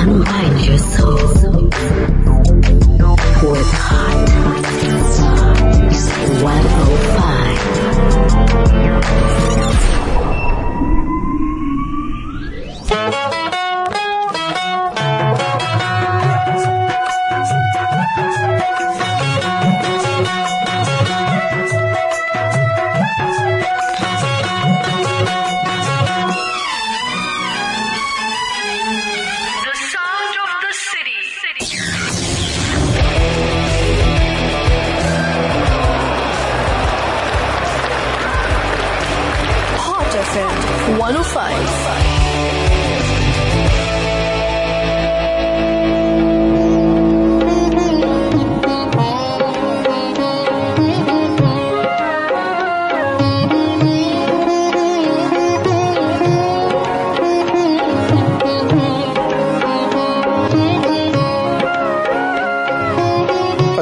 Unwind your soul with Hot 105.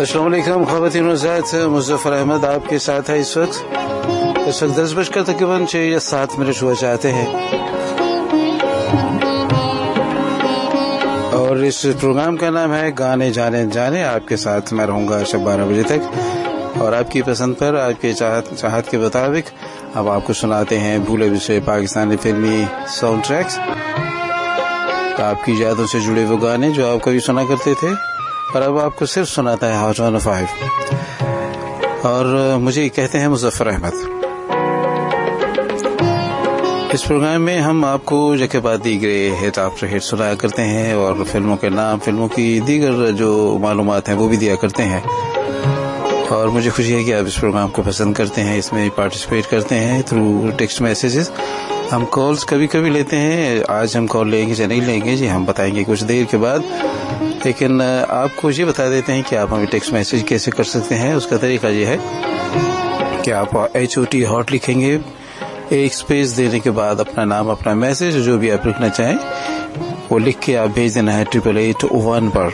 अस्सलाम वालेकुम ख़वातीन व हज़रात, मुज़फ़्फ़र अहमद आपके साथ है। इस वक्त 10 बजकर तकरीबन 6 या 7 मिनट हुआ चाहते हैं और इस प्रोग्राम का नाम है गाने जाने जाने। आपके साथ मैं रहूँगा शब 12 बजे तक और आपकी पसंद पर, आपके चाहत के मुताबिक अब आपको सुनाते हैं भूले बिसरे पाकिस्तानी फिल्मी साउंड ट्रैक्स, आपकी यादों से जुड़े वो गाने जो आप कभी सुना करते थे और अब आपको सिर्फ सुनाता है हॉट 105 और मुझे कहते हैं मुज़फ़्फ़र अहमद। इस प्रोग्राम में हम आपको जगह बाद दीगरे हिट आफ्टर हिट सुनाया करते हैं और फिल्मों के नाम, फिल्मों की दीगर जो मालूमात हैं वो भी दिया करते हैं और मुझे खुशी है कि आप इस प्रोग्राम को पसंद करते हैं, इसमें पार्टिसिपेट करते हैं थ्रू टेक्स्ट मैसेजेस। हम कॉल्स कभी कभी लेते हैं, आज हम कॉल लेंगे या नहीं लेंगे जी हम बताएंगे कुछ देर के बाद, लेकिन आपको ये बता देते हैं कि आप हमें टेक्स्ट मैसेज कैसे कर सकते हैं। उसका तरीका ये है कि आप HOT हॉट लिखेंगे, एक स्पेस देने के बाद अपना नाम, अपना मैसेज जो भी आप लिखना चाहें वो लिख के आप भेज देना है 8881 पर।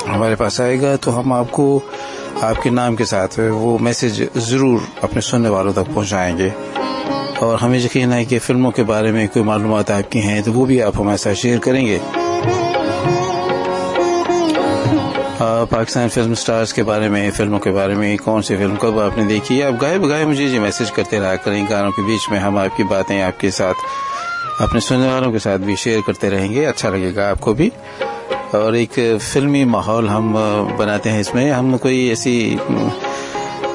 हमारे पास आएगा तो हम आपको आपके नाम के साथ वो मैसेज ज़रूर अपने सुनने वालों तक पहुंचाएंगे और हमें यकीन है कि फिल्मों के बारे में कोई मालूमात आपकी हैं तो वो भी आप हमारे साथ शेयर करेंगे। पाकिस्तान फिल्म स्टार्स के बारे में, फिल्मों के बारे में, कौन सी फिल्म कब आपने देखी है, आप गाए बगाए मुझे ये मैसेज करते रहा करें। गानों के बीच में हम आपकी बातें आपके साथ, अपने सुनने वालों के साथ भी शेयर करते रहेंगे, अच्छा लगेगा आपको भी। और एक फिल्मी माहौल हम बनाते हैं इसमें, हम कोई ऐसी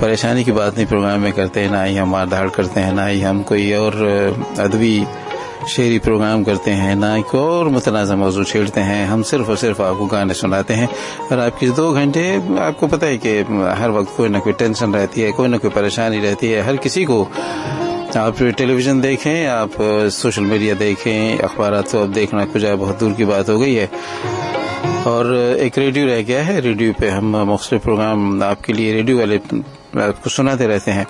परेशानी की बात नहीं प्रोग्राम में करते हैं, ना ही हम मार धाड़ करते हैं, ना ही हम कोई और अदबी शेरी प्रोग्राम करते हैं, ना कोई और मुतनाज़ा मौजू छेड़ते हैं। हम सिर्फ और सिर्फ आपको गाने सुनाते हैं और आपके 2 घंटे, आपको पता है कि हर वक्त कोई ना कोई टेंशन रहती है, कोई ना कोई परेशानी रहती है हर किसी को। आप टेलीविज़न देखें, आप सोशल मीडिया देखें, अखबारात तो अब देखना कुछ बहुत दूर की बात हो गई है और एक रेडियो रह गया है। रेडियो पे हम मुख्तलिफ प्रोग्राम आपके लिए रेडियो वाले आपको सुनाते रहते हैं।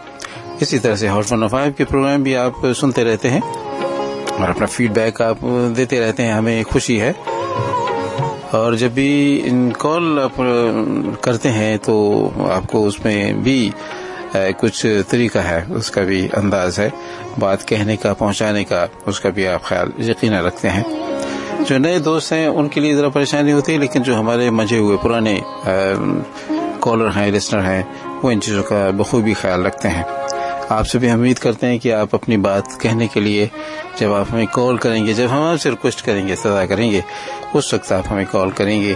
इसी तरह से हॉट 105 के प्रोग्राम भी आप सुनते रहते हैं और अपना फीडबैक आप देते रहते हैं, हमें खुशी है। और जब भी कॉल आप करते हैं तो आपको उसमें भी कुछ तरीका है, उसका भी अंदाज है बात कहने का, पहुंचाने का, उसका भी आप ख्याल यकीन रखते हैं। जो नए दोस्त हैं उनके लिए ज़रा परेशानी होती है, लेकिन जो हमारे मजे हुए पुराने कॉलर हैं, लिसनर हैं, वो इन चीज़ों का बखूबी ख्याल रखते हैं। आपसे भी हम उम्मीद करते हैं कि आप अपनी बात कहने के लिए जब आप हमें कॉल करेंगे, जब हम आपसे रिक्वेस्ट करेंगे, सदा करेंगे, उस वक्त आप हमें कॉल करेंगे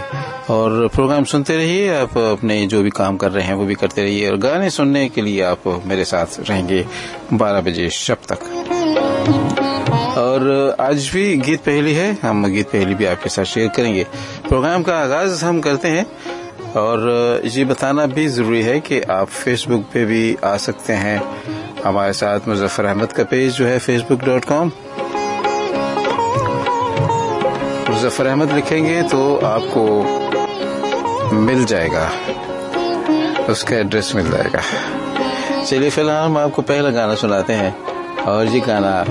और प्रोग्राम सुनते रहिए। आप अपने जो भी काम कर रहे हैं वो भी करते रहिए और गाने सुनने के लिए आप मेरे साथ रहेंगे 12 बजे शब तक। और आज भी गीत पहेली है, हम गीत पहेली भी आपके साथ शेयर करेंगे। प्रोग्राम का आगाज हम करते हैं और ये बताना भी ज़रूरी है कि आप फेसबुक पे भी आ सकते हैं हमारे साथ। मुज़फ़्फ़र अहमद का पेज जो है facebook.com, मुज़फ़्फ़र अहमद लिखेंगे तो आपको मिल जाएगा, उसका एड्रेस मिल जाएगा। चलिए फिलहाल हम आपको पहला गाना सुनाते हैं और ये गाना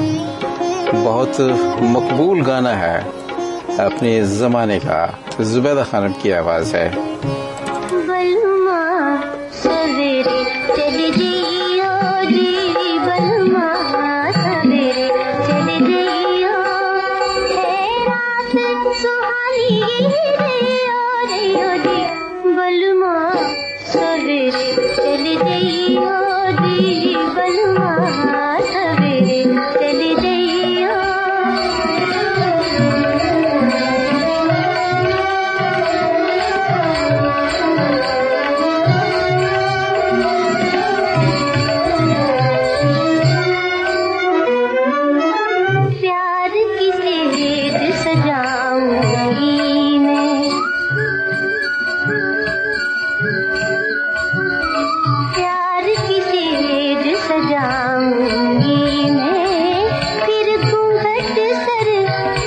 बहुत मकबूल गाना है अपने ज़माने का, ज़ुबैदा खानम की आवाज़ है। सवेरे चले जियो जी बलमा, सवेरे चले जियो, है रात सुहानी रे ओ जी बलमा सवेरे चल जइयो जी बलमा सवेरे चल जइयो प्यार की सेज सजाऊंगी मैं प्यार की सेज सजाऊंगी मैं फिर घूंघट सर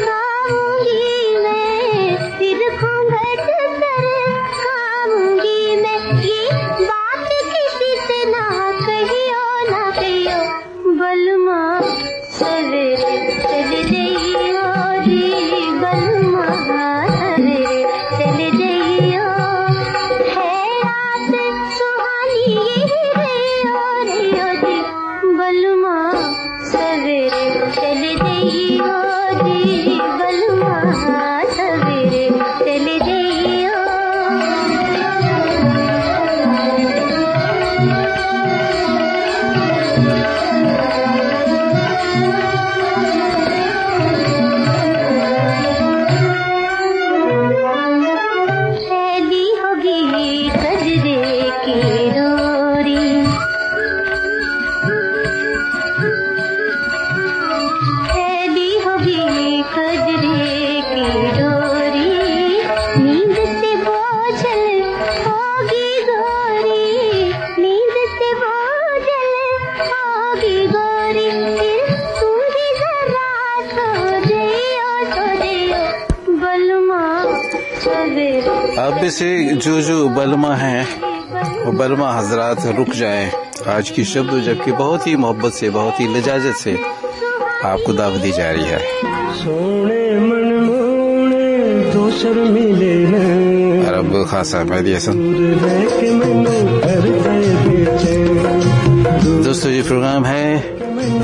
खाऊंगी मैं फिर घूंघट सर खाऊंगी मैं ये बात किसी से ना कहियो बलमा सवेरे चल जइयो जी बलमा सवेरे चल जइयो है रात सुहानी रे ओ जी बलमा सवेरे चल जइयो जी बलमा सवेरे चल जइयो फैली होगी कजरे की डोरी फैली होगी कजरे की डोरी नींद से बोझल होगी गोरी नींद से बोझल होगी गोरी फिर तू ही जरा सो जइयो बलमा सवेरे आप में से जो बलमा हैं वो बलमा हजरात रुक जाएं। आज की शब्द जबकि बहुत ही मोहब्बत से बहुत ही लजाजत से आपको दावत दी जा रही है। सोने मन मोने दोसर मिले हैं अरब खासा मेहदी हसन। दूर रह के मनो कर गए बेचैन दोस्तों ये प्रोग्राम है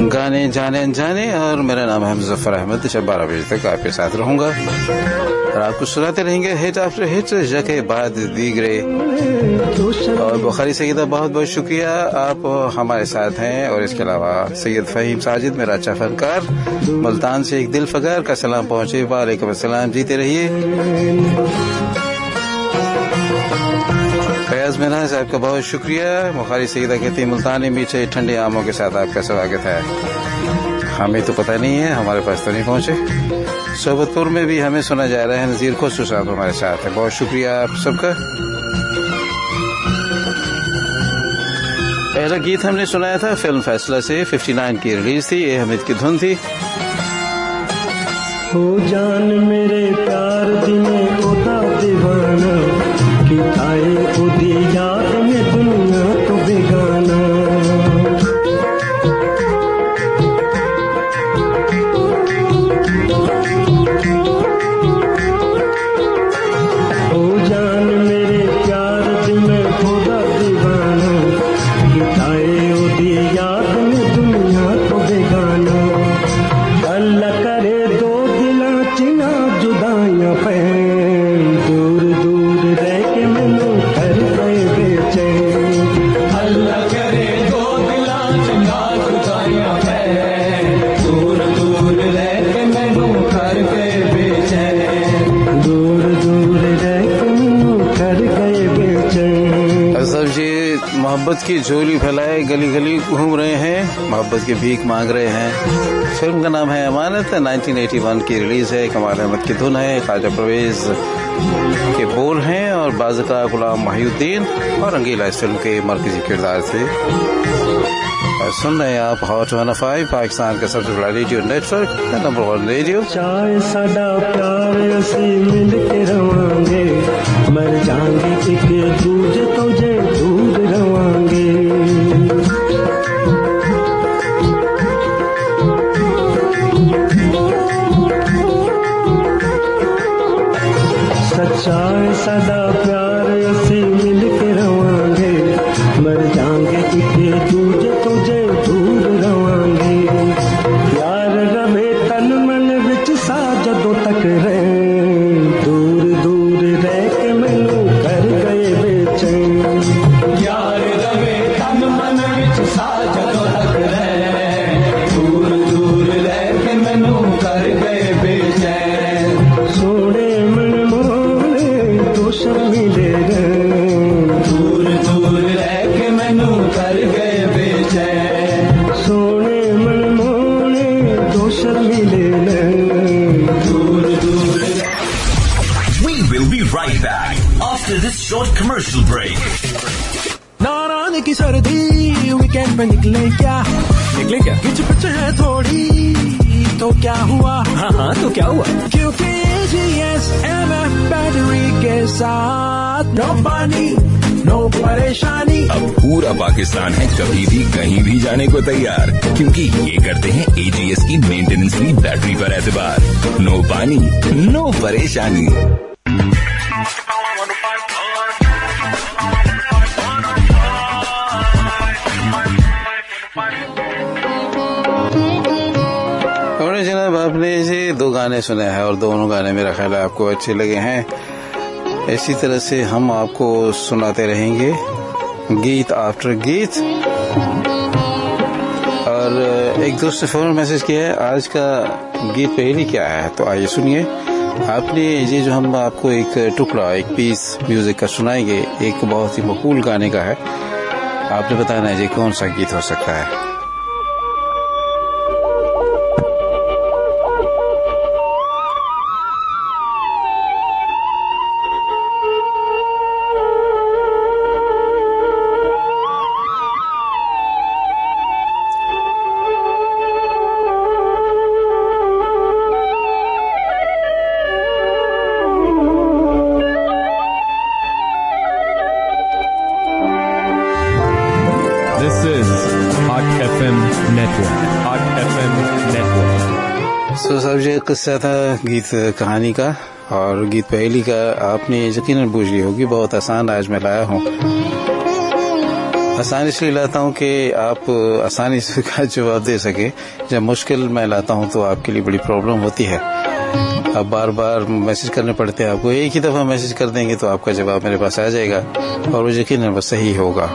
गाने जाने अनजाने और मेरा नाम है मुजफ्फर अहमद। 12 बजे तक आपके साथ रहूंगा और आपको सुनाते रहेंगे हिट आफ्टर हिट जगह बाद दीगरे। और बुखारी सईदा बहुत बहुत शुक्रिया आप हमारे साथ हैं। और इसके अलावा सैयद फहीम साजिद मेरा अच्छा फनकार मुल्तान से एक दिल फगार का सलाम पहुंचे। वालेकुम अस्सलाम। जीते रहिए। फयाज मीना साहब का बहुत शुक्रिया। बुखारी सईदा कहती है मुल्तानी मीठे ठंडे आमों के साथ आपका स्वागत है। हमें तो पता नहीं है हमारे पास तो नहीं पहुंचे। सोबतपुर में भी हमें सुना जा रहा है। नजीर खुशरू साहब हमारे साथ है। बहुत शुक्रिया आप सबका। पहला गीत हमने सुनाया था फिल्म फैसला से 59 की रिलीज थी। ये हमिद की धुन थी। हो जान मेरे प्यार दिने ओदा दीवाना कि आए ओदी याद में दुनिया तो बेगाना हो जान मेरे प्यार दिने ओदा दीवाना कि आए ओदी याद में दुनिया तो बेगाना अल्लाह करे दो दिला चिना जुदाइयां पैन दूर दूर रह के मैनू कर गए बेचैन अल्लाह करे दो दिला चिना जुदाइयां पैन दूर दूर रह के मैनू कर गए बेचैन दूर दूर रह के मैनू कर गए बेचैन। सब जी मोहब्बत की झोली फैलाए गली गली घूम रहे हैं। मोहब्बत की भीख मांग रहे हैं। फिल्म का नाम है अमानत। 1981 की रिलीज है। कमाल अहमद की धुन है। ख्वाजा परवेज के बोल हैं और बाज़का गुलाम मोहिउद्दीन और रंगीला इस फिल्म के मरकजी किरदार थे। और सुन रहे हैं आप हॉट 105 पाकिस्तान का सबसे बड़ा रेडियो नेटवर्क नंबर 1 रेडियो। चाहे साडा प्यार असी मिल के रवांगे मर जाएंगे एक दूजे तो जे दूर रवांगे सच्चा है साडा प्यार असी मिल के रवांगे मर जाएंगे एक दूजे तो जे दूर रवांगे यार रवे तन मन विच सा जदों तक रहे after this short commercial break. नाराज की सर्दी वीकेंड पे निकले क्या किच पिच है थोड़ी तो क्या हुआ हाँ तो क्या हुआ क्योंकि AGS-MF बैटरी के साथ नो पानी नो परेशानी। अब पूरा पाकिस्तान है कभी भी कहीं भी जाने को तैयार क्योंकि ये करते हैं AGS की मेंटेनेंस फ्री बैटरी पर एतबार। नो पानी नो परेशानी। जनाब आपने ये 2 गाने सुने हैं और दोनों गाने मेरा ख्याल है आपको अच्छे लगे हैं। इसी तरह से हम आपको सुनाते रहेंगे गीत आफ्टर गीत। और एक दोस्त ने फोन मैसेज किया है आज का गीत पहली क्या है, तो आइए सुनिए। आपने ये जो हम आपको एक टुकड़ा एक पीस म्यूजिक का सुनाएंगे एक बहुत ही मकबूल गाने का है, आपने बताना है जी कौन सा गीत हो सकता है। किस्सा था गीत कहानी का और गीत पहेली का आपने यकीनन बूझ ली होगी। बहुत आसान आज मैं लाया हूँ। आसान इसलिए लाता हूँ कि आप आसानी से का जवाब दे सके। जब मुश्किल मैं लाता हूँ तो आपके लिए बड़ी प्रॉब्लम होती है। अब बार बार मैसेज करने पड़ते हैं आपको। एक ही दफा मैसेज कर देंगे तो आपका जवाब मेरे पास आ जाएगा और वो यकीनन बस सही होगा।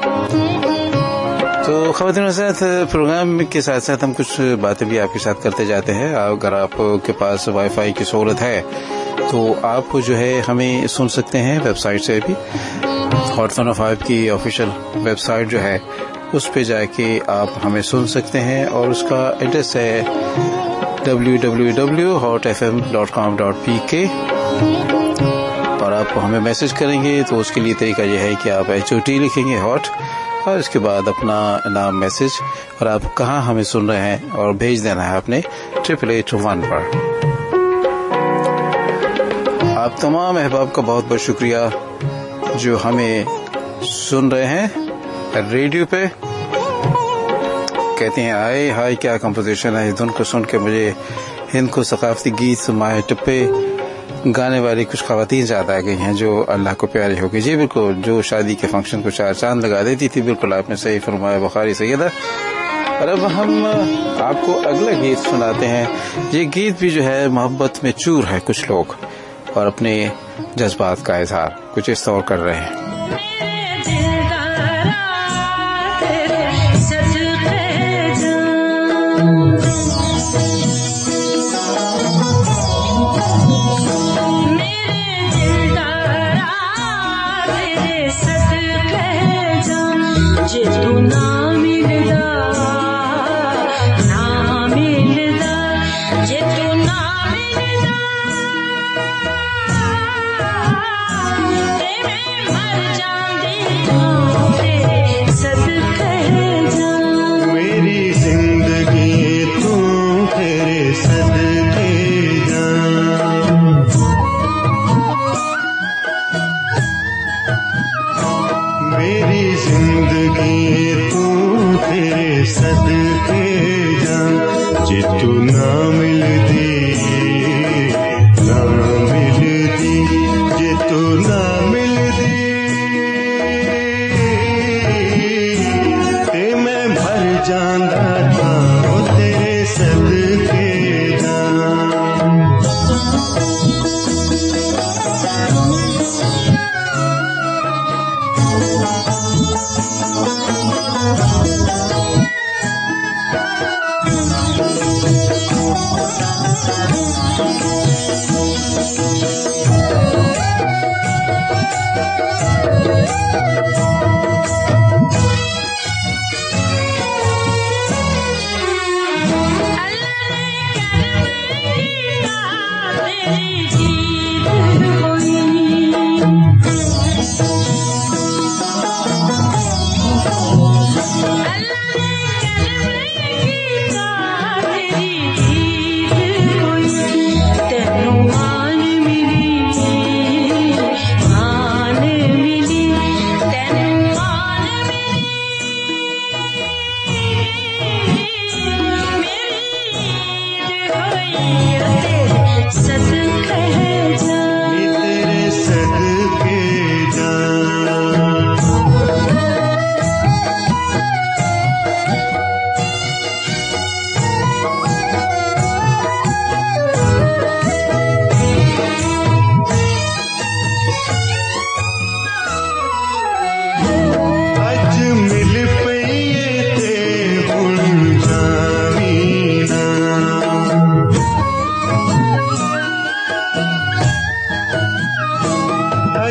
तो ख़वातीन के साथ प्रोग्राम के साथ साथ हम कुछ बातें भी आपके साथ करते जाते हैं। अगर आपके पास वाईफाई की सहूलत है तो आप जो है हमें सुन सकते हैं वेबसाइट से भी। हॉट 105 की ऑफिशियल वेबसाइट जो है उस पे जाके आप हमें सुन सकते हैं और उसका एड्रेस है www.hotfm.com.pk और आप हमें मैसेज करेंगे तो उसके लिए तरीका यह है कि आप HOT लिखेंगे हॉट और इसके बाद अपना नाम मैसेज और आप कहाँ हमें सुन रहे हैं और भेज देना है आपने 8881 पर। आप तमाम अहबाब का बहुत बहुत शुक्रिया जो हमें सुन रहे हैं रेडियो पे। कहते हैं आए हाय क्या कंपोजिशन है। इस धुन को सुन के मुझे हिंद को सकाफती गीत माहे टप्पे गाने वाली कुछ खवातीन ज्यादा आ गई हैं जो अल्लाह को प्यारी हो गई। जी बिल्कुल, जो शादी के फंक्शन को 4 चांद लगा देती थी। बिल्कुल आपने सही फरमाया बुखारी सैयदा। और अब हम आपको अगला गीत सुनाते हैं। ये गीत भी जो है मोहब्बत में चूर है कुछ लोग और अपने जज्बात का इजहार कुछ इस तौर कर रहे हैं। तू ना मिलदा जे तू ना मिलदा ते मैं मर जा।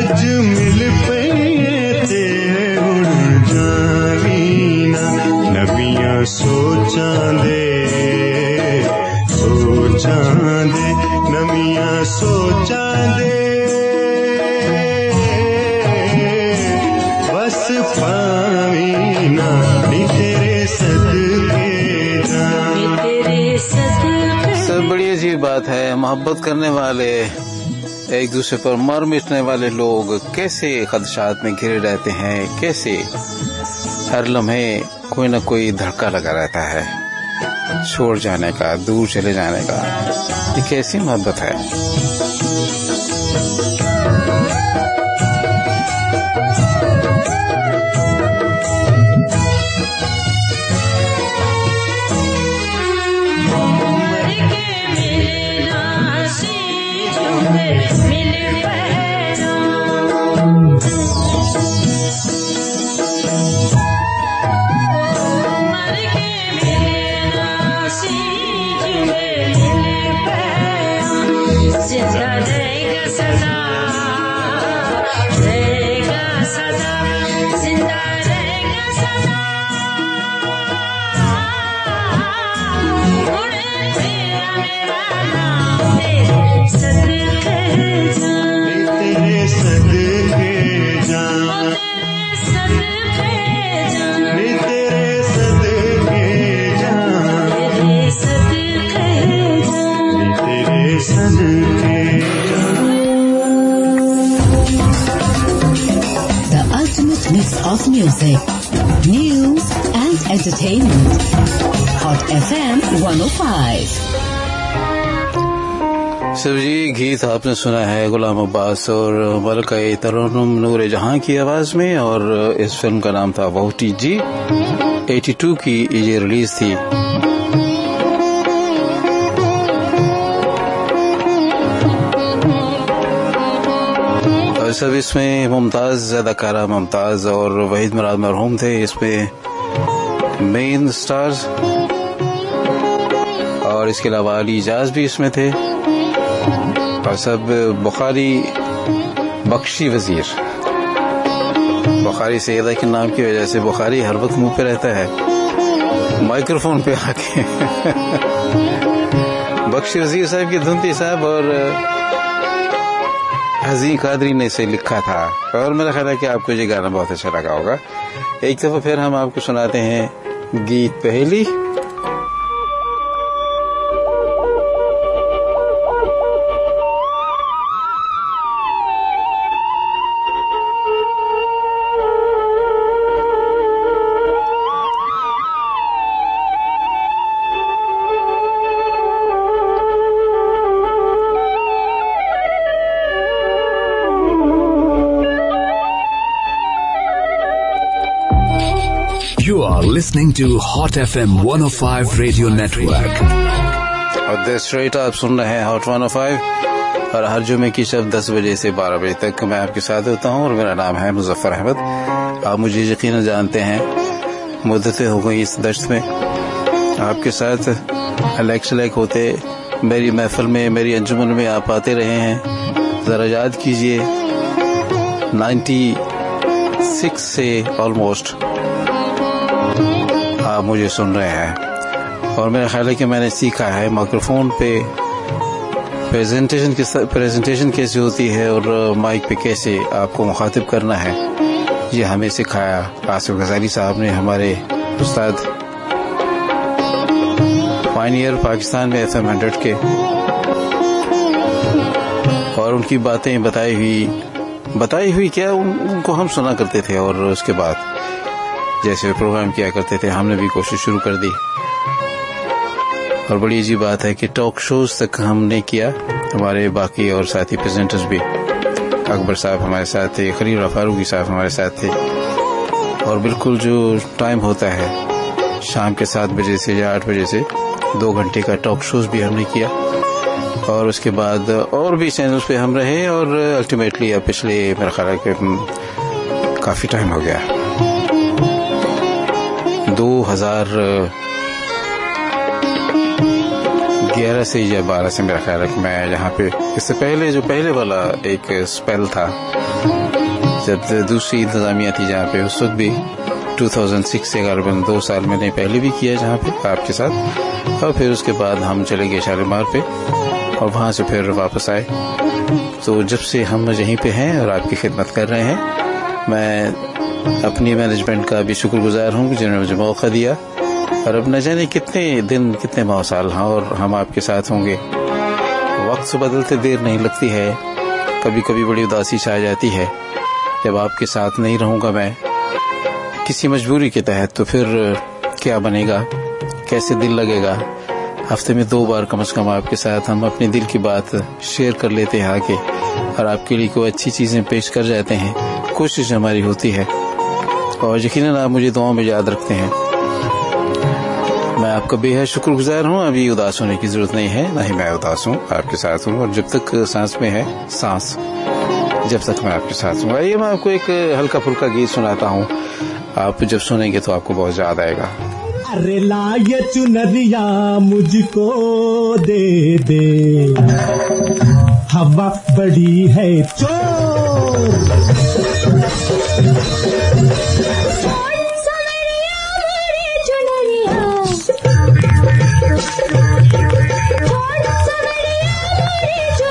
अज मिल पे ते उड़ जावी ना नबियां सोचां दे नबियां सोचां दे बस पावी ना नी तेरे सदके सब बड़ी अजीब बात है। मोहब्बत करने वाले एक दूसरे पर मर मिटने वाले लोग कैसे खदशात में घिरे रहते हैं, कैसे हर लम्हे कोई न कोई धड़का लगा रहता है छोड़ जाने का, दूर चले जाने का। ये कैसी मोहब्बत है। Of music, news and entertainment. Hot FM 105. सब्जी गीत आपने सुना है गुलाम अब्बास और मलका तरन्नुम नूर जहां की आवाज में, और इस फिल्म का नाम था वहुटी जी। 82 की ये रिलीज थी। सब इसमें मुमताज अदाकारा मुमताज और वहीद मुराद मरहूम थे इसमें मेन स्टार्स, और इसके अलावा अली इजाज भी इसमें थे, और सब बुखारी बख्शी वजीर। बुखारी सैयदा के नाम की वजह से बुखारी हर वक्त मुंह पे रहता है माइक्रोफोन पे आके। बख्शी वजीर साहब की धुन थी साहब, और हज़ी कादरी ने इसे लिखा था, और मेरा ख्याल है कि आपको ये गाना बहुत अच्छा लगा होगा। एक दफा फिर हम आपको सुनाते हैं गीत पहेली। You are listening to Hot FM 105 Radio Network. और दैट्स राइट, आप सुन रहे हैं हॉट 105, और हर जुमे की शब 10 बजे से 12 बजे तक मैं आपके साथ होता हूं, और मेरा नाम है मुजफ्फर अहमद। आप मुझे यकीनन जानते हैं, मुद्दतें हो गई इस दश्त में आपके साथ अलग होते, मेरी महफिल में, मेरी अंजुमन में आप आते रहे हैं। जरा याद कीजिए 96 से ऑलमोस्ट आप मुझे सुन रहे हैं, और मेरा ख्याल है कि मैंने सीखा है माइक्रोफोन पे प्रेजेंटेशन कैसे होती है और माइक पे कैसे आपको मुखातिब करना है। ये हमें सिखाया आसिफ गजाली साहब ने, हमारे उस्ताद, पायनियर पाकिस्तान में FM 100 के, और उनकी बातें बताई हुई क्या उनको हम सुना करते थे, और उसके बाद जैसे प्रोग्राम किया करते थे हमने भी कोशिश शुरू कर दी। और बड़ी अजीब बात है कि टॉक शोज तक हमने किया, हमारे बाकी और साथी प्रेजेंटर्स भी, अकबर साहब हमारे साथ थे, खलील फारूकी साहब हमारे साथ थे, और बिल्कुल जो टाइम होता है शाम के 7 बजे से या 8 बजे से 2 घंटे का टॉक शोज भी हमने किया, और उसके बाद और भी चैनल्स पे हम रहे, और अल्टीमेटली अब पिछले मेरा ख्याल है कि काफी टाइम हो गया, 2011 11 से या 12 से मेरा ख्याल है कि मैं यहाँ पे, इससे पहले जो पहले वाला एक स्पेल था जब दूसरी इंतजामिया थी जहाँ पे, उस वक्त भी 2006 से करीबन 2 साल मैंने पहले भी किया जहाँ पे आपके साथ, और फिर उसके बाद हम चले गए शालीमार पे और वहाँ से फिर वापस आए। तो जब से हम यहीं पे हैं और आपकी खिदमत कर रहे हैं, मैं अपनी मैनेजमेंट का भी शुक्रगुजार हूँ जिन्होंने मुझे मौका दिया। और अब न जाने कितने दिन, कितने माह साल और हम आपके साथ होंगे। वक्त से बदलते देर नहीं लगती है, कभी कभी बड़ी उदासी छा जाती है जब आपके साथ नहीं रहूँगा मैं किसी मजबूरी के तहत, तो फिर क्या बनेगा, कैसे दिल लगेगा। हफ्ते में 2 बार कम से कम आपके साथ हम अपने दिल की बात शेयर कर लेते हैं आके, और आपके लिए कोई अच्छी चीज़ें पेश कर जाते हैं। कोशिश हमारी होती है और यकीनन आप मुझे दुआओं में याद रखते हैं। मैं आपका बेहद शुक्रगुजार हूँ। अभी उदास होने की जरूरत नहीं है, ना ही मैं उदास हूँ, आपके साथ हूँ, और जब तक सांस में है सांस, जब तक मैं आपके साथ हूँ। आइए मैं आपको एक हल्का फुल्का गीत सुनाता हूँ, आप जब सुनेंगे तो आपको बहुत याद आएगा। अरे ला ये चुनरिया मुझको दे दे, हवा बड़ी है चोर।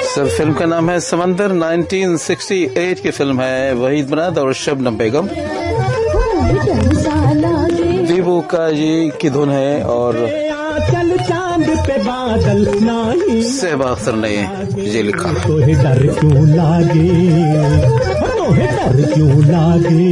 सर फिल्म का नाम है समंदर, 1968 की फिल्म है। वहीद मराद और शबनम बेगम, दीबू का ये की धुन है और चल चांद पे बादल नहीं, सहबा अख्तर ने ये लिखा। तोहे डर क्यों लागे, तोहे डर क्यों लागे।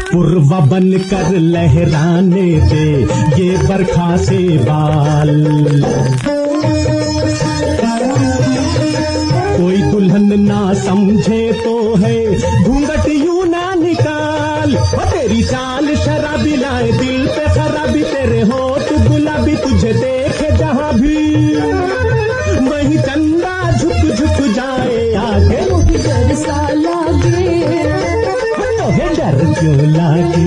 पुरवा बन कर लहराने दे ये बरखा से बाल, कोई दुल्हन ना समझे तो है घूंघट यूं ना निकाल। तेरी चाल शराबी लाए दिल पे खराबी, तेरे होठ गुलाबी तुझे देखे जहाँ भी वही चंदा झुक झुक जाए आगे। डर सा लागे, तोहे डर क्यों लागे।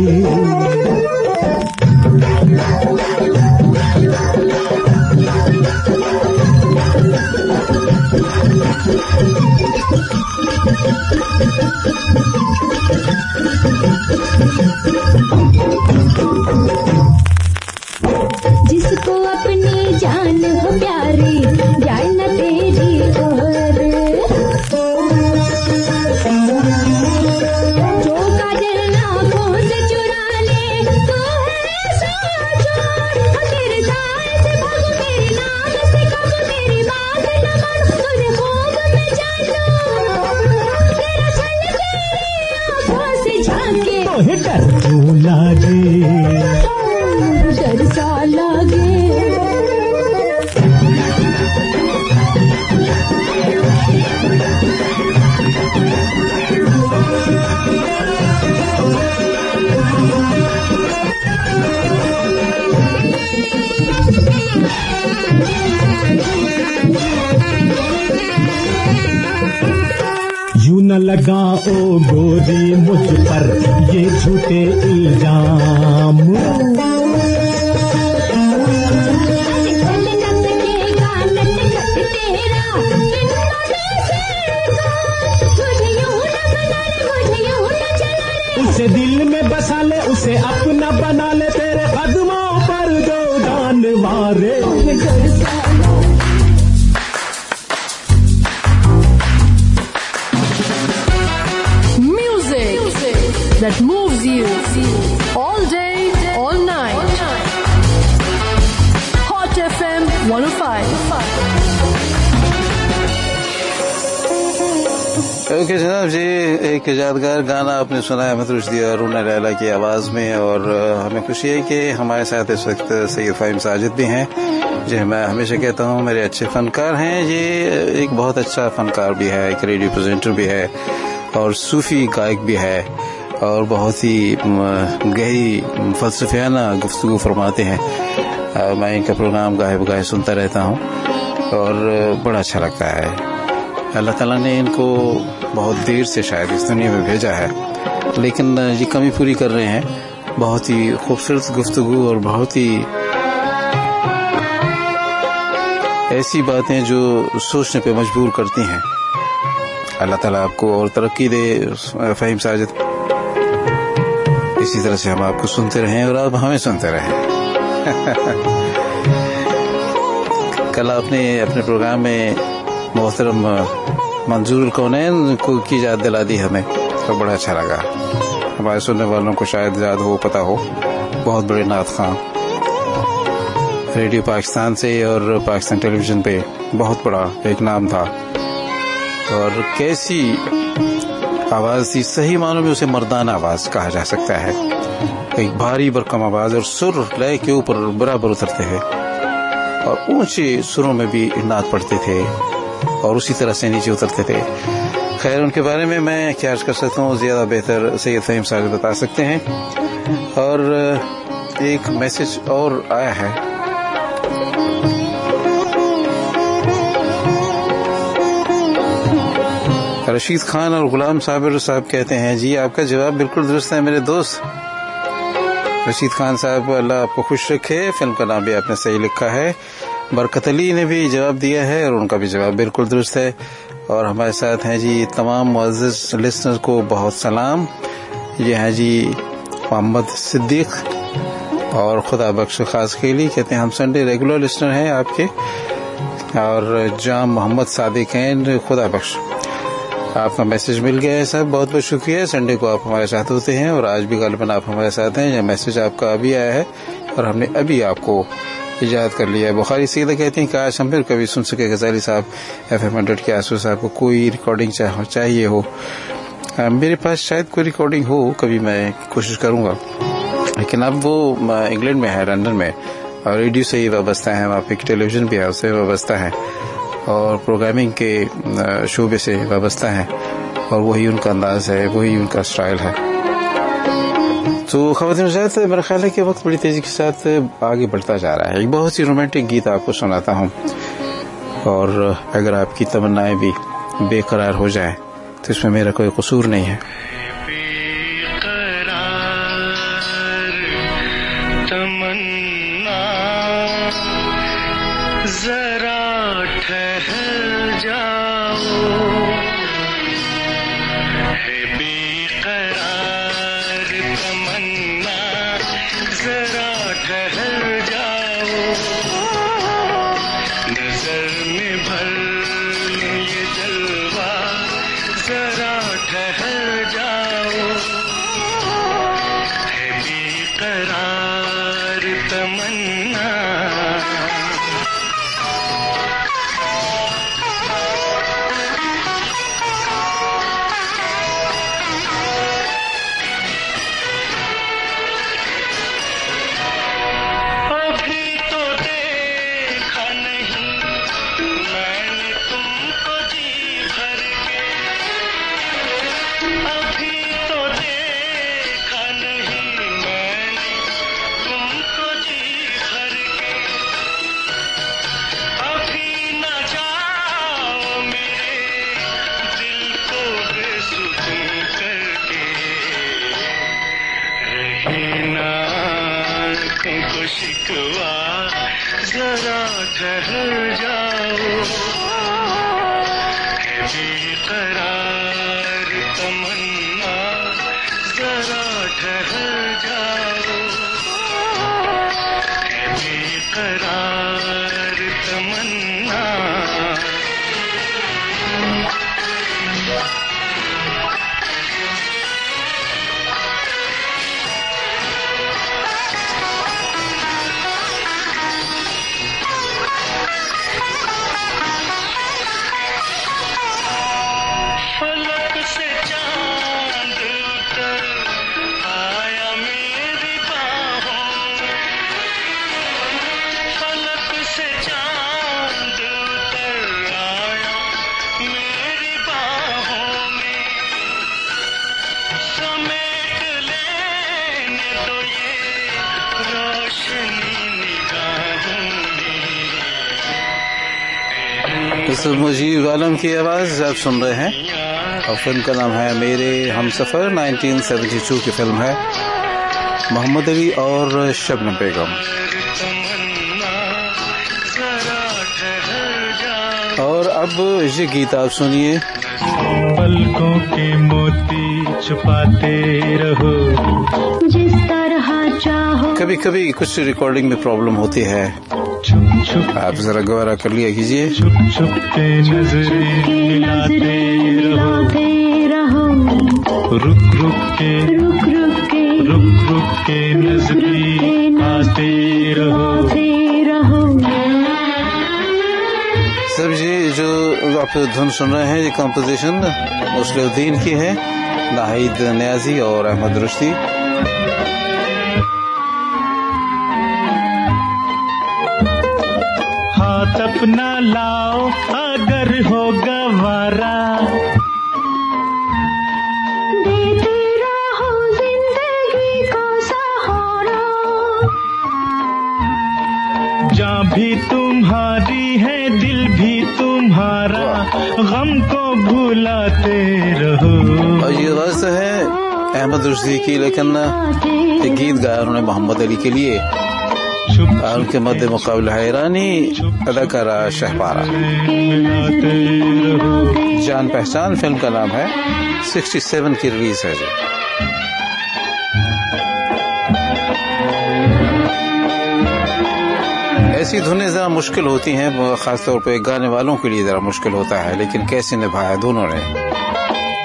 जिसको अपनी जान हो प्यारी, जाए न तेरी ओर, जो काजल आँखों से चुरा ले तो है साजोर। तेरे जाए से भाग, मेरी नाम से कब, मेरी बात न मान, तुझे खूब मैं जानू, तेरा छल तेरी आँखों से झांके। तोहे डर क्यों लागे, डर सा लागे। यूं न लगाओ गोरी मुझ पर ये झूठे इल्जाम, उसे दिल में बसा ले, उसे अपना बना ले, तेरे कदमों पर जो जान वारे। That moves you all day, all night. Hot FM 105. Okay जनाब जी, एक यादगार गाना आपने सुना है अहमद रुश्दी और रूना लैला की आवाज में, और हमें खुशी है कि हमारे साथ इस वक्त सैयद फ़हीम साजिद भी हैं, जो मैं हमेशा कहता हूँ मेरे अच्छे फनकार हैं। ये एक बहुत अच्छा फनकार भी है, एक रेडियो प्रेजेंटर भी है और सूफी गायक भी है, और बहुत ही गहरी फलसफियाना गुफ्तगू फरमाते हैं। मैं इनका प्रोग्राम गाहे बगाहे सुनता रहता हूँ और बड़ा अच्छा लगता है। अल्लाह ताला ने इनको बहुत देर से शायद इस दुनिया में भेजा है, लेकिन ये कमी पूरी कर रहे हैं। बहुत ही खूबसूरत गुफ्तगू और बहुत ही ऐसी बातें जो सोचने पे मजबूर करती हैं। अल्लाह ताला आपको और तरक्की दे फ़हीम साजिद। इसी तरह से हम आपको सुनते रहें और आप हमें सुनते रहें। कल आपने अपने प्रोग्राम में मोहतरम मंजूर कौनैन को की याद दिला दी हमें, तो बड़ा अच्छा लगा। हमारे सुनने वालों को शायद याद हो, पता हो, बहुत बड़े नात खां, रेडियो पाकिस्तान से और पाकिस्तान टेलीविज़न पे बहुत बड़ा एक नाम था। और कैसी आवाज़ थी, सही मानों में उसे मर्दाना आवाज़ कहा जा सकता है। एक भारी भरकम आवाज़ और सुर लय के ऊपर बराबर उतरते हैं और ऊंचे सुरों में भी नात पढ़ते थे और उसी तरह से नीचे उतरते थे। खैर, उनके बारे में मैं क्या अर्ज कर सकता हूँ, ज़्यादा बेहतर सैयद फ़हीम साजिद बता सकते हैं। और एक मैसेज और आया है। रशीद खान और गुलाम साबिर साहब कहते हैं, जी आपका जवाब बिल्कुल दुरुस्त है मेरे दोस्त। रशीद खान साहब, अल्लाह आपको खुश रखे। फिल्म का नाम भी आपने सही लिखा है। बरकत अली ने भी जवाब दिया है और उनका भी जवाब बिल्कुल दुरुस्त है। और हमारे साथ हैं जी तमाम मुअज़्ज़िज़ लिसनर को बहुत सलाम। ये हैं जी मोहम्मद सिद्दीक और खुदा बख्श खास खेली, कहते हैं हम संडे रेगुलर लिसनर हैं आपके। और जाम मोहम्मद सादिक हैं, खुदा बख्श, आपका मैसेज मिल गया है साहब, बहुत बहुत शुक्रिया। संडे को आप हमारे साथ होते हैं और आज भी गालिबन आप हमारे साथ हैं। यह मैसेज आपका अभी आया है और हमने अभी आपको इजाद कर लिया है। बुखारी सीधा कहते हैं कि आज हम फिर कभी सुन सके गजाली साहब FM 100 के आसपास आपको कोई रिकॉर्डिंग चाहिए हो। मेरे पास शायद कोई रिकॉर्डिंग हो, कभी मैं कोशिश करूँगा, लेकिन अब वो इंग्लैंड में है, लंदन में, और रेडियो से ही वाबस्ता है, वहाँ पे टेलीविज़न भी है उससे वाबस्ता है और प्रोग्रामिंग के शोबे से वाबस्ता है और वही उनका अंदाज है, वही उनका स्टाइल है। तो ख़वातीन हज़रात, मेरा ख्याल है कि वक्त बड़ी तेज़ी के साथ आगे बढ़ता जा रहा है। एक बहुत ही रोमांटिक गीत आपको सुनाता हूँ और अगर आपकी तमन्नाएं भी बेकरार हो जाए तो इसमें मेरा कोई कसूर नहीं है। इस मुजीब आलम की आवाज़ आप सुन रहे हैं और फिल्म का नाम है मेरे हमसफ़र। 1972 की फिल्म है, मोहम्मद अली और शबनम बेगम। और अब ये गीत आप सुनिए। पलकों के मोती छुपाते रहो जिस तरह चाहो। कभी कभी कुछ रिकॉर्डिंग में प्रॉब्लम होती है, छुप छुप आप जरा गवारा कर लिया कीजिए। छुप छुप के नजरें मिलाते रहो रुक रुक के नजदीक आते रहो। सब ये जो आप धुन सुन रहे हैं, ये कंपोजिशन मुस्लिउद्दीन की है, नाहिद नियाजी और अहमद रुश्दी। हाथ अपना लाओ अगर हो गवारा, देते रहो जिंदगी को सहारा। जान भी तुम्हारी है दिल भी तुम्हारा, गम को भुलाते रहो। और ये गज़ल है अहमद रुश्दी की, लेकिन ये गीत गाया उन्होंने मोहम्मद अली के लिए। उनके मध्य मुकाबला है ईरानी अदाकारा शहपारा। जान पहचान फिल्म का नाम है, 67 की रिलीज है जी। ऐसी धुनें जरा मुश्किल होती हैं, खासतौर पे गाने वालों के लिए जरा मुश्किल होता है, लेकिन कैसे निभाया दोनों ने।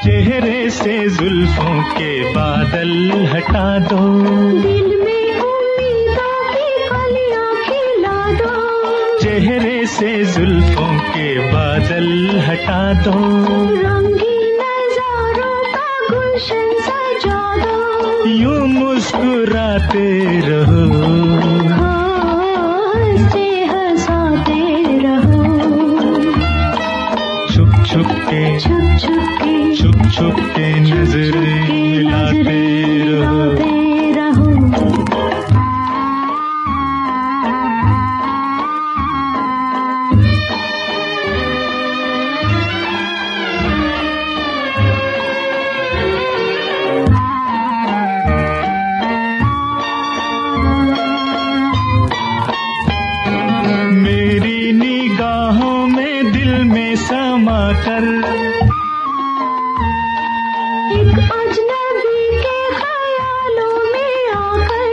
चेहरे से जुल्फों के बादल हटा दो, दिल में उम्मीदों की कलियां खिला दो। चेहरे से जुल्फों के बादल हटा दो, रंगीन नज़ारों का गुलशन सजा दो। यूं मुस्कुराते रहो, हंसते हंसाते रहो। छुप छुप के नजरें मिलाते रहो। मेरी निगाहों में दिल में समा कर, एक अजनबी के ख्यालों में आकर।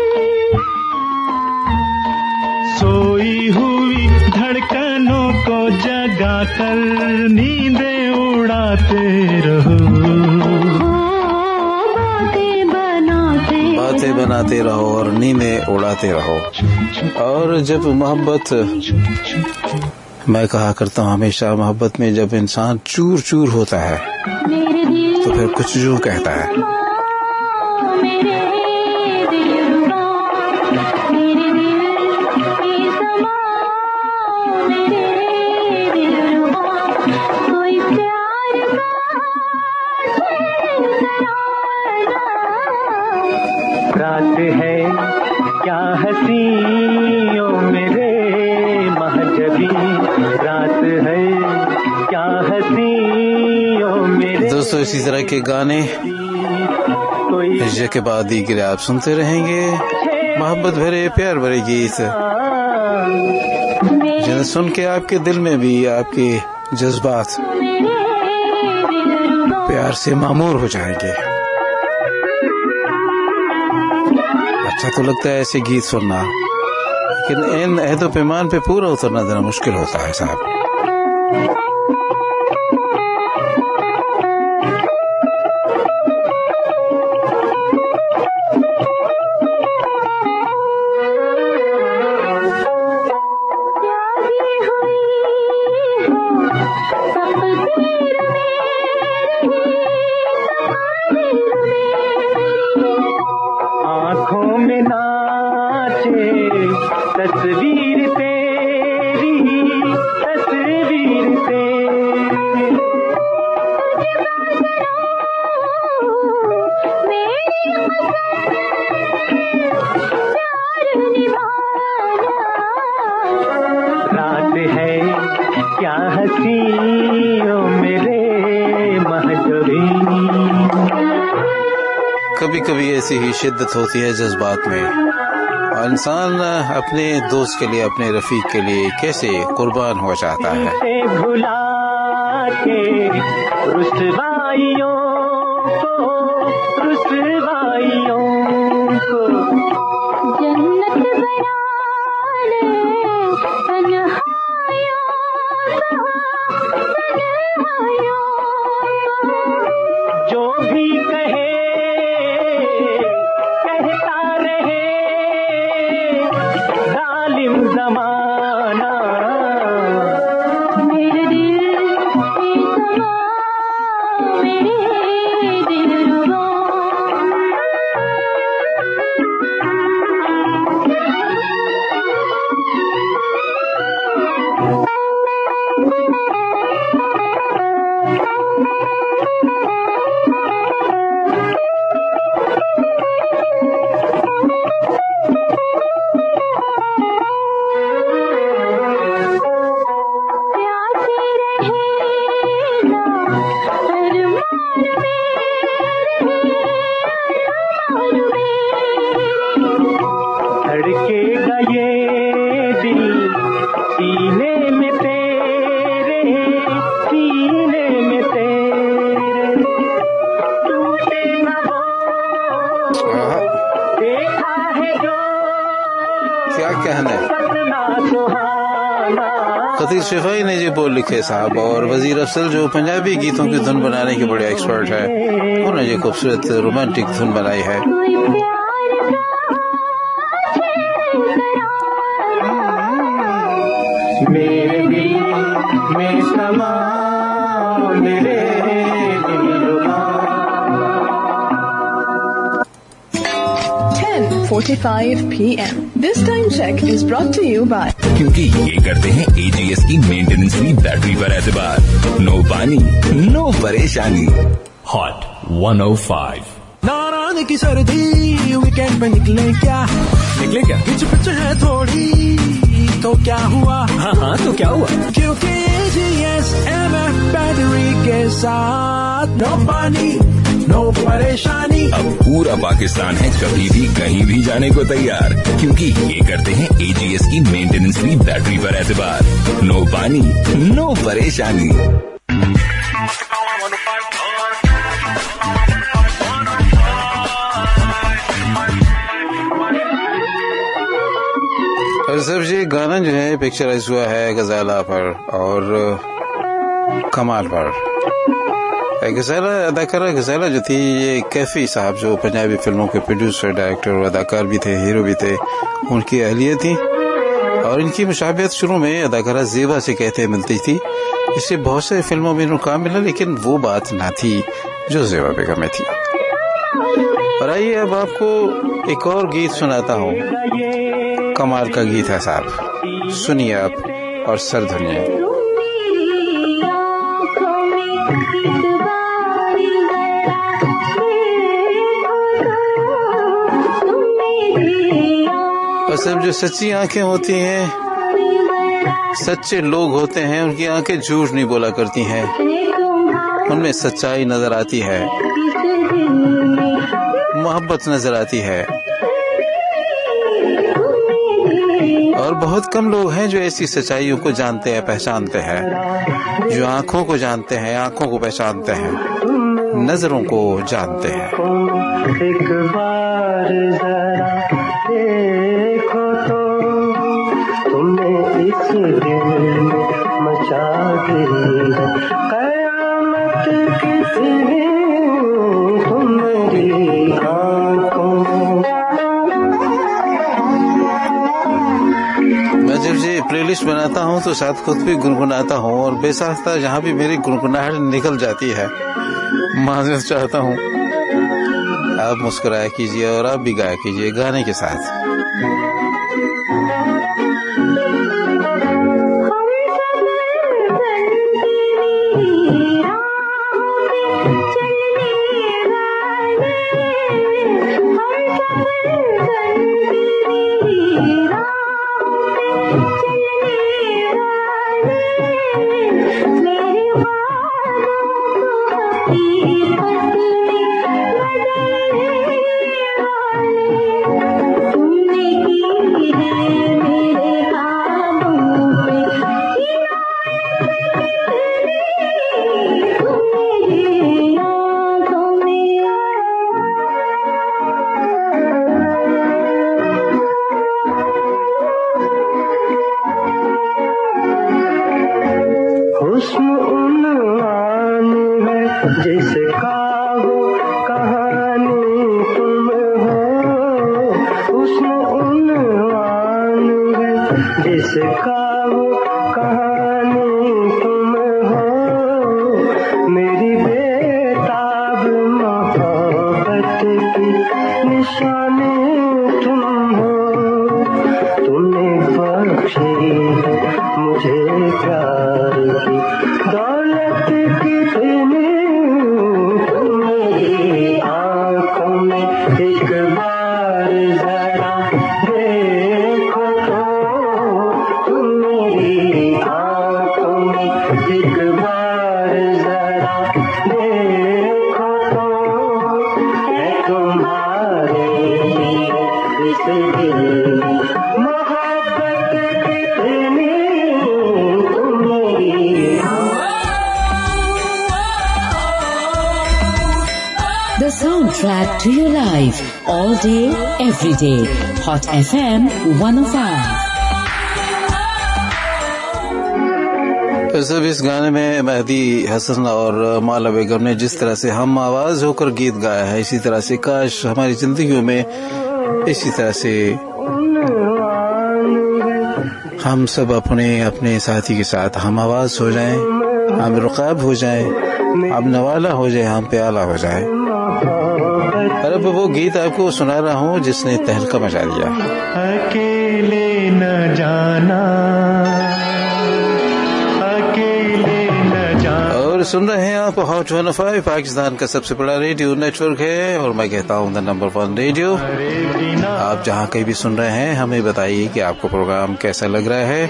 सोई हुई धड़कनों को जगाकर नींदें उड़ाते रहो। बातें बनाते रहो और नींदें उड़ाते रहो। और जब मोहब्बत, मैं कहा करता हूँ हमेशा, मोहब्बत में जब इंसान चूर चूर होता है तो फिर कुछ यूं कहता है। रात है क्या हसी ओ मेरे महजबी, रात है क्या हसी ओ मेरे। दोस्तों, इसी तरह के गाने के बाद ही आप सुनते रहेंगे, मोहब्बत भरे प्यार भरे गीत, जिन्हें सुन के आपके दिल में भी आपके जज्बात प्यार से मामूर हो जाएंगे। अच्छा तो लगता है ऐसे गीत सुनना, लेकिन इन अहदो पैमान पे पूरा उतरना जरा मुश्किल होता है साहब। आँखों में नाचे तस्वीर तेरी, तस्वीर तेरी। रात है क्या हंसी ओ मेरे महजबी। कभी कभी ऐसी ही शिद्दत होती है जज्बात में, और इंसान अपने दोस्त के लिए, अपने रफीक के लिए कैसे कुर्बान हो जाता है। से भुला के रुसवाइयों को जन्नत बयाने तन्हाइयों जो भी कहे कहता रहे जालिम जमाना। मेरे दिल की समा मेरे दिलरुबा। प्यासे रहेगा अरमान धड़केगा ये दिल सीने में तेरे, सीने में तेरे टूटे न हो देखा है जो क्या कहना है। सपना सुहाना। खतीब शिफाई ने ये बोल लिखे साहब, और वजीर अफसल जो पंजाबी गीतों की धुन बनाने के बड़े एक्सपर्ट है, उन्होंने ये खूबसूरत रोमांटिक धुन बनाई है। कोई प्यार मेरे दिल में समा मेरे दिलरुबा। 10:45 p.m. This time check is brought to you by क्योंकि ये करते हैं AGS की मेंटेनेंस फ्री बैटरी पर एतबार। नो पानी, नो परेशानी। हॉट 105 नाराज की सर्दी वीकेंड पे निकले क्या किच पिच है थोड़ी तो क्या हुआ। हाँ तो क्या हुआ, क्योंकि AGS MF बैटरी के साथ नो पानी नो परेशानी। अब पूरा पाकिस्तान है कभी भी कहीं भी जाने को तैयार, क्योंकि ये करते हैं AGS की मेंटेनेंस फ्री बैटरी पर एतबार। नो पानी, नो परेशानी। और सब ये गाना जो है पिक्चराइज हुआ है गजाला पर और कमाल पर। गजाला अदाकारा गजाला जो थी, ये कैफी साहब जो पंजाबी फिल्मों के प्रोड्यूसर, डायरेक्टर और अदाकार भी थे, हीरो भी थे, उनकी अहलिया थी। और इनकी मुशाबियत शुरू में अदाकारा ज़ेबा से कहते मिलती थी, इससे बहुत सारी फिल्मों में इनको काम मिला, लेकिन वो बात ना थी जो ज़ेबा बेगम में थी। और आइए अब आपको एक और गीत सुनाता हूँ, कमाल का गीत है साहब, सुनिए आप और सर धुनिए। और सब जो सच्ची आंखें होती हैं, सच्चे लोग होते हैं, उनकी आंखें झूठ नहीं बोला करती हैं, उनमें सच्चाई नजर आती है, मोहब्बत नजर आती है। और बहुत कम लोग हैं जो ऐसी सच्चाइयों को जानते हैं, पहचानते हैं, जो आंखों को जानते हैं, आंखों को पहचानते हैं, नजरों को जानते हैं। एक बार जरा देखो तो तुमने इस दिल में मचा दी है कयामत किसी तुम्हारी आंखों। मैं जब ये प्लेलिस्ट बनाता हूँ तो साथ खुद भी गुनगुनाता हूँ, और बेसाख्ता जहाँ भी मेरी गुनगुनाहट निकल जाती है, माजरत चाहता हूँ। आप मुस्कुराया कीजिए और आप भी गाया कीजिए गाने के साथ। जिसका वो कहानी तुम हो उसमें उन्वान है जिसका वो कहानी तुम हो मेरी बेताब मोहब्बत की निशानी तुम हो तुमने बख्शी मुझे प्यार की दौलत कितनी तुम मेरी आंखों में एक बार जरा देखो तो तुम मेरी आंखों में एक बार जरा देखो तो है तुम्हारे लिए इस दिल में मोहब्बत कितनी तुम मेरी The soundtrack to your life, all day, every day. Hot FM 105. सब इस गाने में मेहदी हसन और माला बेगम ने जिस तरह से हम आवाज होकर गीत गाया है, इसी तरह से काश हमारी जिंदगियों में इसी तरह से हम सब अपने अपने साथी के साथ हम आवाज हो जाएं, हम रुकाब हो जाएं, हम नवाला हो जाए, हम प्याला हो जाए। अरे वो गीत आपको सुना रहा हूँ जिसने तहलका मचा दिया। अकेले न जाना अकेले न जाना। और सुन रहे हैं आप हॉट 105 पाकिस्तान का सबसे बड़ा रेडियो नेटवर्क है और मैं कहता हूँ द नंबर 1 रेडियो। आप जहाँ कहीं भी सुन रहे हैं हमें बताइए कि आपको प्रोग्राम कैसा लग रहा है।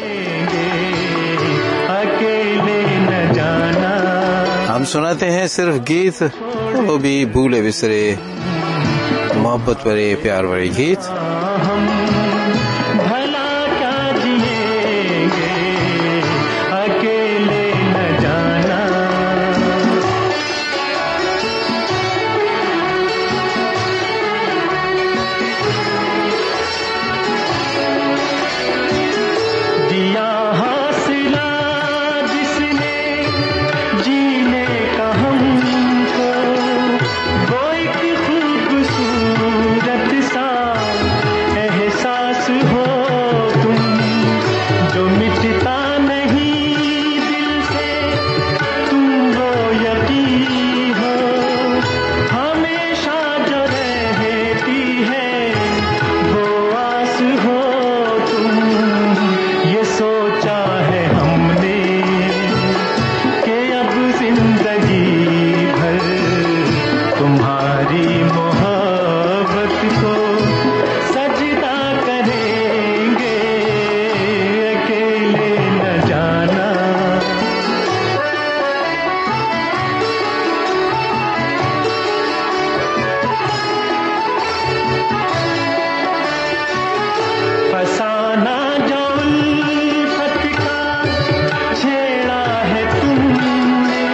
अकेले न जाना हम सुनाते हैं सिर्फ गीत, वो भी भूले बिसरे मोहब्बत भरे प्यार भरे गीत। हम भला क्या जिएंगे अकेले न जाना दिया हौसला जिसने जीने का हमको वो एक खूबसूरत सा एहसास हो तुम जो मिटता नहीं दिल से तुम वो यकीन हो हमेशा जो रहती है वो आस हो तुम ये सोचा है हमने कि अब जिंदगी भर तुम्हारी मोहब्बत को सजदा करेंगे अकेले न जाना फसाना जो उल्फत का छेड़ा है तुमने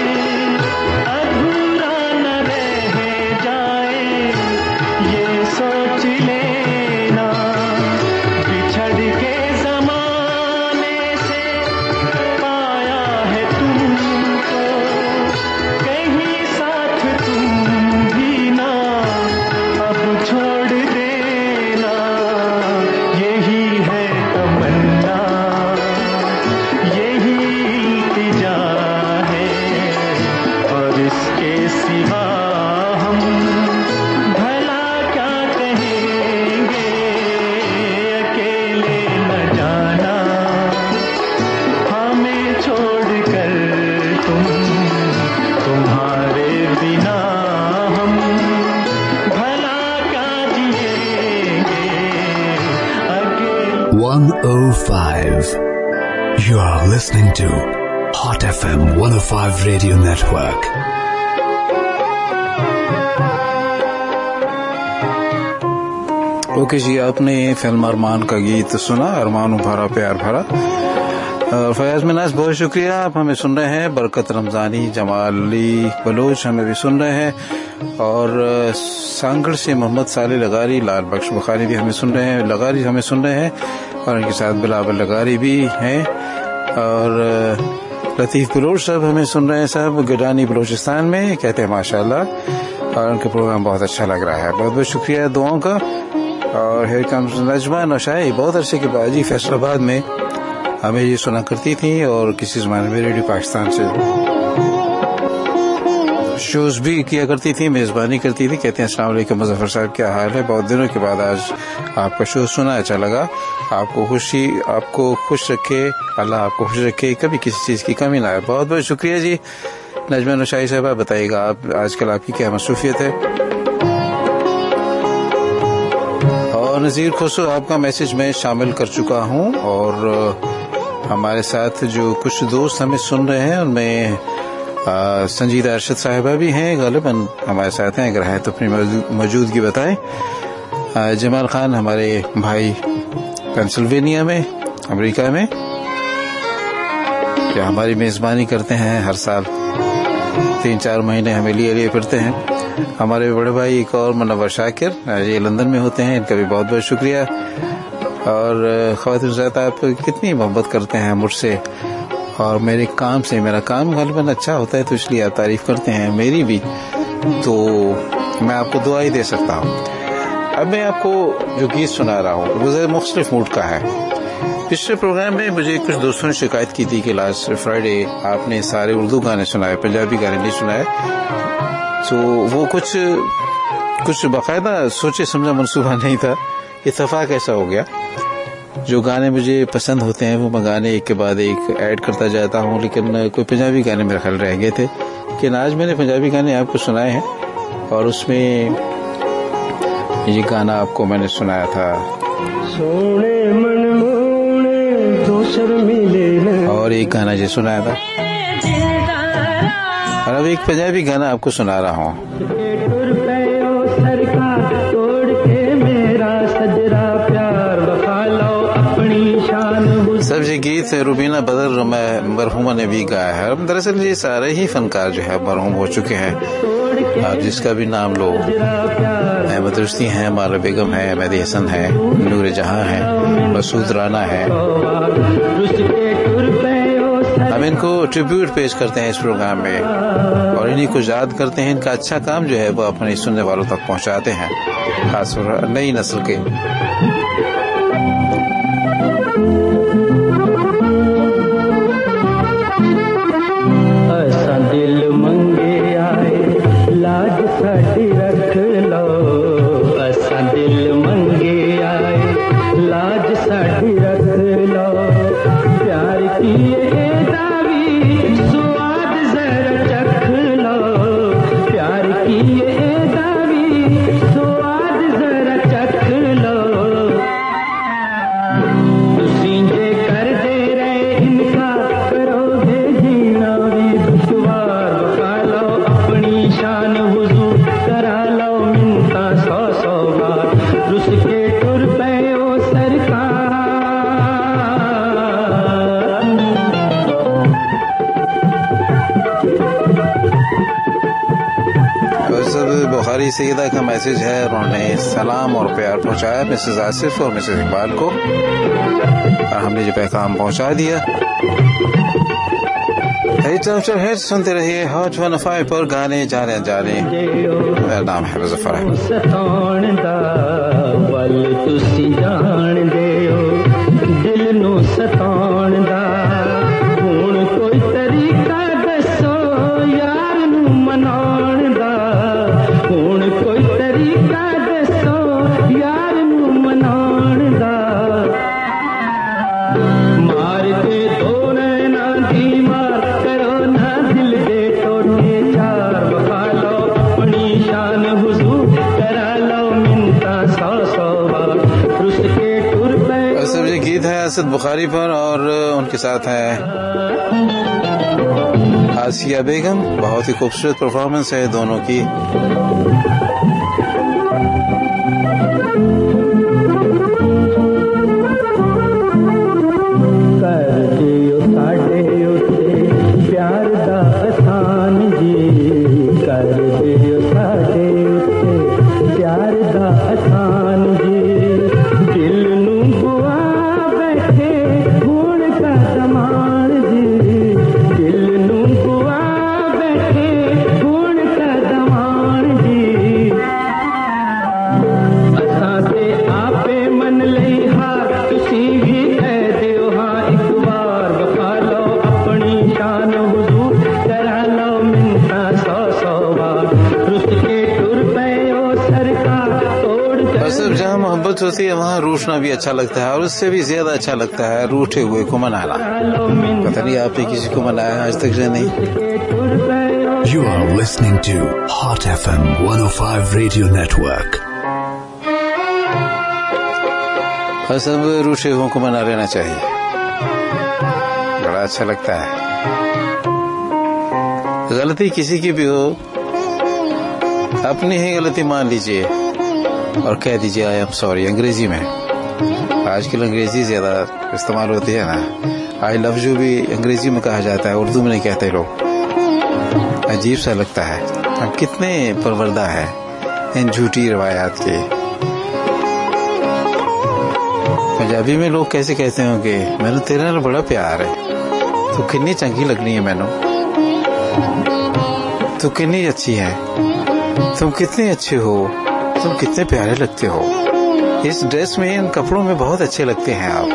अधूरा न रह जाए ये सोच लेना बिछड़ के ज़माने से पाया है तुमको कहीं साथ तुम भी ना अब छोड़ देना यही है तमन्ना यही इल्तिजा है और इसके सिवा हम भला क्या कहेंगे अकेले न जाना हमें छोड़कर तुम तुम्हारे बिना हम भला क्या जिएंगे अकेले 105. You are listening to Hot FM 105 Radio Network. Okay जी, आपने फिल्म अरमान का गीत सुना, अरमान भरा प्यार भरा। और फयाज मिनाज बहुत शुक्रिया, आप हमें सुन रहे हैं। बरकत रमजानी, जमाली बलोच हमें भी सुन रहे हैं और सांगड़ से मोहम्मद साले लगारी, लाल बख्श बुखारी भी हमें सुन रहे हैं, लगारी हमें सुन रहे हैं और उनके साथ बिलावल लगारी भी हैं। और लतीफ़ बलोच साहब हमें सुन रहे हैं साहब गिडानी बलोचिस्तान में, कहते हैं माशाल्लाह और उनका प्रोग्राम बहुत अच्छा लग रहा है, बहुत बहुत शुक्रिया दुआओं का। और हियर कम्स नजमा नौशाई, बहुत अरसे के बाद जी फैसलाबाद में हमें ये सुना करती थी और किसी ज़माने में रेडियो पाकिस्तान से शोज़ भी किया करती थी, मेज़बानी करती थी। कहते हैं अस्सलाम वालेकुम मुज़फ़्फ़र साहब, क्या हाल है? बहुत दिनों के बाद आज आपका शो सुना, अच्छा लगा। आपको खुश रखे अल्लाह, आपको खुश रखे, कभी किसी चीज़ की कमी ना आए। बहुत बहुत शुक्रिया जी नजमा नौशाई साहब। आप बताइएगा आप आजकल आपकी क्या मसरूफियत है? और नज़ीर खुसरो आपका मैसेज मैं शामिल कर चुका हूँ और हमारे साथ जो कुछ दोस्त हमें सुन रहे हैं उनमें संजीदा अरशद साहिबा भी हैं, गालिबन हमारे साथ हैं, अगर हैं तो अपनी मौजूदगी बताएं। जमाल खान हमारे भाई पेंसिल्वेनिया में अमेरिका में, जो हमारी मेज़बानी करते हैं हर साल 3-4 महीने हमें लिए फिरते हैं। हमारे बड़े भाई एक और मुनव्वर शाकिर, ये लंदन में होते हैं, इनका भी बहुत बहुत शुक्रिया। और ख़वातीन ज़ात आप कितनी मोहब्बत करते हैं मुझसे और मेरे काम से। मेरा काम गालिबन अच्छा होता है तो इसलिए आप तारीफ़ करते हैं मेरी भी, तो मैं आपको दुआ ही दे सकता हूँ। अब मैं आपको जो गीत सुना रहा हूँ वो ज़रा मुख्तलिफ मूड का है। पिछले प्रोग्राम में मुझे कुछ दोस्तों ने शिकायत की थी कि लास्ट फ्राइडे आपने सारे उर्दू गाने सुनाए, पंजाबी गाने नहीं सुनाए। तो वो कुछ बाकायदा सोचे समझा मंसूबा नहीं था, इत्तेफाक ऐसा हो गया। जो गाने मुझे पसंद होते हैं वो मैं गाने एक के बाद एक ऐड करता जाता हूँ, लेकिन कोई पंजाबी गाने मेरे ख्याल रह गए थे। लेकिन आज मैंने पंजाबी गाने आपको सुनाए हैं और उसमें ये गाना आपको मैंने सुनाया था, सोने मन मोने तो शर्मिले, और एक गाना ये सुनाया था। और अब एक पंजाबी गाना आपको सुना रहा हूँ। सब ये गीत रुबीना बदर मरहूमा ने भी गाया है। दरअसल ये सारे ही फनकार जो है मरहूम हो चुके हैं, आप जिसका भी नाम लो, अहमद रुश्ती हैं, माला बेगम है, मेहदी हसन है, नूर जहां है, मसूद राना है। हम इनको ट्रिब्यूट पेश करते हैं इस प्रोग्राम में और इन्हीं को याद करते हैं। इनका अच्छा काम जो है वो अपने सुनने वालों तक पहुंचाते हैं, खासकर नई नस्ल के। दिल मंगे आए लाज साडी रख लो, असा दिल मंगे आए लाज साडी रख लो, प्यार की ये दावी स्वाद जरा चख लो, प्यार की ये दावी स्वाद जरा चख लो। तुसी जे कर दे रहे इनका करोगे जीना भी दुश्वार, बता लो अपनी शान हुजूर करा लो मिन्नता 100 बार, रुस के टुर पे ओ सरकार। बुखारी सईदा का मैसेज है, उन्होंने सलाम और प्यार पहुंचाया मिसेज आसिफ और मिसेज इकबाल को और हमने जो पैगाम पहुंचा दिया। सुनते रहिए हॉट 105 पर गाने जाने जाने। मेरा नाम है मुज़फ़्फ़र असद बुखारी पर और उनके साथ है आसिया बेगम। बहुत ही खूबसूरत परफॉर्मेंस है दोनों की। दिल मोहब्बत होती है वहाँ रूठना भी अच्छा लगता है, और उससे भी ज्यादा अच्छा लगता है रूठे हुए को मनाना। पता नहीं आपने किसी को मनाया आज तक या नहीं। You are listening to Hot FM 105 Radio Network. और सब रूठे हुओं को मना लेना चाहिए, बड़ा अच्छा लगता है। गलती किसी की भी हो, अपनी ही गलती मान लीजिए और कह दीजिए आई एम सॉरी। अंग्रेजी में आजकल अंग्रेजी ज्यादा इस्तेमाल होती है ना, आई लव यू भी अंग्रेजी में कहा जाता है, उर्दू में नहीं कहते लोग। अजीब सा लगता है। अब कितने परवरदा है इन झूठी रवायात के। पंजाबी में लोग कैसे कहते होंगे, मैंने तेरे नाल बड़ा प्यार है, तू कितनी चंगी लगनी है, मैनू तू कितनी अच्छी है, तुम कितने अच्छे हो, तुम कितने प्यारे लगते हो, इस ड्रेस में इन कपड़ों में बहुत अच्छे लगते हैं आप।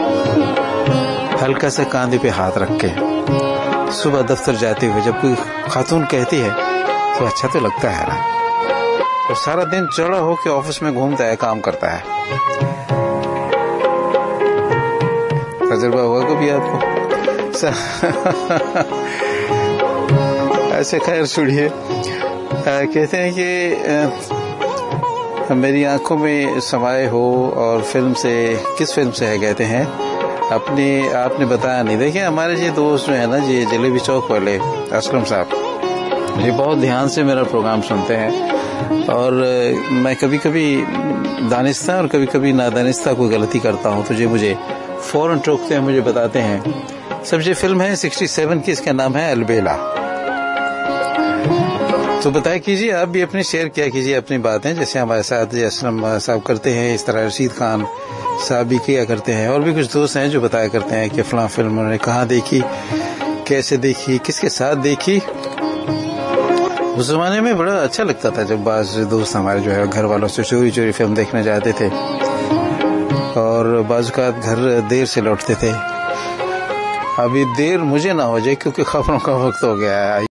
हल्का सा कांधे पे हाथ रख के सुबह दफ्तर जाते हुए जब कोई खातून कहती है तो अच्छा तो लगता है ना। और सारा दिन चढ़ा होके ऑफिस में घूमता है, काम करता है। तजुर्बा हुआ कभी आपको? ऐसे खैर सुनिए, कहते हैं कि मेरी आंखों में समाये हो, और फिल्म से, किस फिल्म से है कहते हैं, आपने बताया नहीं। देखिए हमारे ये दोस्त जो है ना, ये जलेबी चौक वाले असलम साहब, ये बहुत ध्यान से मेरा प्रोग्राम सुनते हैं, और मैं कभी कभी दानिस्ता और कभी कभी नादानिस्ता कोई गलती करता हूँ तो ये मुझे फौरन टोकते हैं, मुझे बताते हैं। सब ये फिल्म है 67 की, इसका नाम है अलबेला। तो बताया कीजिए, आप भी अपनी शेयर किया कीजिए अपनी बातें, जैसे हमारे साथ असलम साहब करते हैं, इस तरह रशीद खान साहब भी किया करते हैं, और भी कुछ दोस्त हैं जो बताया करते हैं कि फलां फिल्म उन्होंने कहाँ देखी, कैसे देखी, किसके साथ देखी। उस जमाने में बड़ा अच्छा लगता था जब बाज दोस्त हमारे जो है घर वालों से चोरी चोरी फिल्म देखने जाते थे, और बाज़ औक़ात घर देर से लौटते थे। अभी देर मुझे ना हो जाए क्योंकि खबरों का वक्त हो गया है।